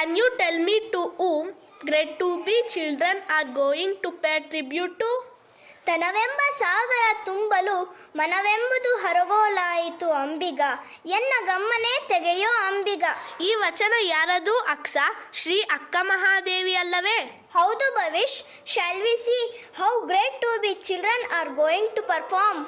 Can you tell me to whom grade 2B children are going to pay tribute to? ತನವೆಂಬ ಸಾಗರ ತುಂಬಲು ಮನವೆಂಬುದು ಹರಗೋಲಾಯಿತು ಅಂಬಿಗ, ಎನ್ನ ಗಮ್ಮನೆ ತೆಗೆಯೋ ಅಂಬಿಗ. ಈ ವಚನ ಯಾರದು ಅಕ್ಸ? ಶ್ರೀ ಅಕ್ಕ ಮಹಾದೇವಿ ಅಲ್ಲವೇ? ಹೌದು Bhavish. Shall we see how great to be children are going to perform?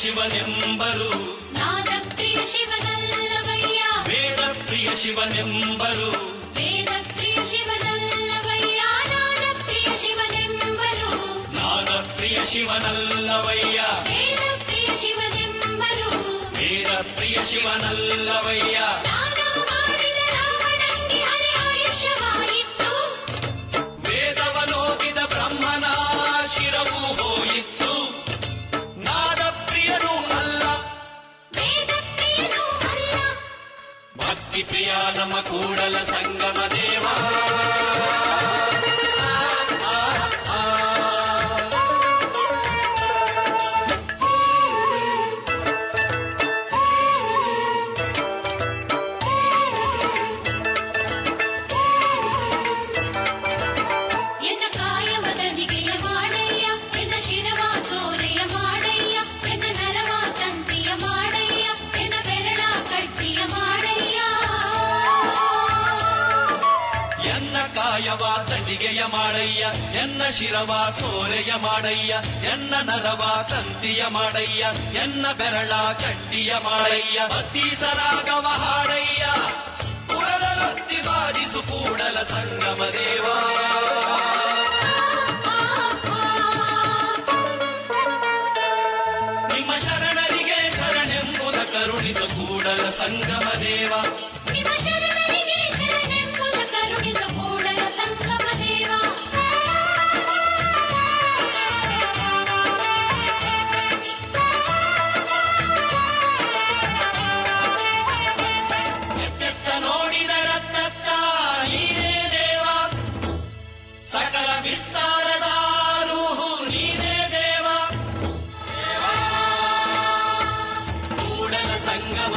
ಶಿವನೆಂಬರು ನಾದಪ್ರಿಯ ಶಿವನಲ್ಲವಯ್ಯ, ವೇದಪ್ರಿಯ ಶಿವನೆಂಬರು ವೇದಪ್ರಿಯ ಶಿವನಲ್ಲವಯ್ಯ, ನಾದಪ್ರಿಯ ಶಿವನೆಂಬರು ನಾದಪ್ರಿಯ ಶಿವನಲ್ಲವಯ್ಯ, ವೇದಪ್ರಿಯ ಶಿವನೆಂಬರು ವೇದಪ್ರಿಯ ಶಿವನಲ್ಲವಯ್ಯ. ನಾದ ಮಾಡಿದ ರಾವಣಂಗೆ ಅರೆ ಆಯುಷ್ಯವಾಯಿತು, ವೇದವನೋದಿದ ಬ್ರಹ್ಮನ ಶಿರವು ಹೋಯಿತು. ನಾದಪ್ರಿಯನೂ ಅಲ್ಲ, ವೇದಪ್ರಿಯನೂ ಅಲ್ಲ, ಭಕ್ತಿ ಪ್ರಿಯ ನಮ್ಮ ಕೂಡಲ ಸಂಗಮ ದೇವ. ಎನ್ನ ಕಾಯವ ದಂಡಿಗೆಯ ಮಾಡಯ್ಯ, ಎನ್ನ ಶಿರವ ಸೋರೆಯ ಮಾಡಯ್ಯ, ಎನ್ನ ನರವ ತಂತಿಯ ಮಾಡಯ್ಯ, ಎನ್ನ ಬೆರಳ ಕಟ್ಟಿಯ ಮಾಡಯ್ಯ. ಎನ್ನ ಕಾಯವ ದಂಡಿಗೆಯ ಮಾಡಯ್ಯ, ಎನ್ನ ಶಿರವ ಸೋರೆಯ ಮಾಡಯ್ಯ, ಎನ್ನ ನರವ ತಂತಿಯ ಮಾಡಯ್ಯ, ಎನ್ನ ಬೆರಳ ಕಟ್ಟಿಯ ಮಾಡಯ್ಯ. ಬತ್ತೀಸರಾಗವ ಹಾಡಯ್ಯ, ಕುರಲೊತ್ತಿ ಬಾಜಿಸು ಕೂಡಲ ಸಂಗಮ ದೇವ. ನಿಮ್ಮ ಶರಣರಿಗೆ ಶರಣೆಂಬುದ ಕರುಣಿಸು ಕೂಡಲ ಸಂಗಮ ದೇವ. ನಿಮ್ಮ ಶರಣರಿಗೆ ಶರಣೆಂಬುದ ಕರುಣಿಸು ಕೂಡಲ ಸಂಗಮ ದೇವ. ಎತ್ತೆತ್ತ ನೋಡಿದಳತ್ತತ್ತ ನೀನೇ ದೇವ, ಸಕಲ ವಿಸ್ತಾರದ ರೂಹು ನೀನೇ ದೇವ. ಕೂಡಲ ಸಂಗಮ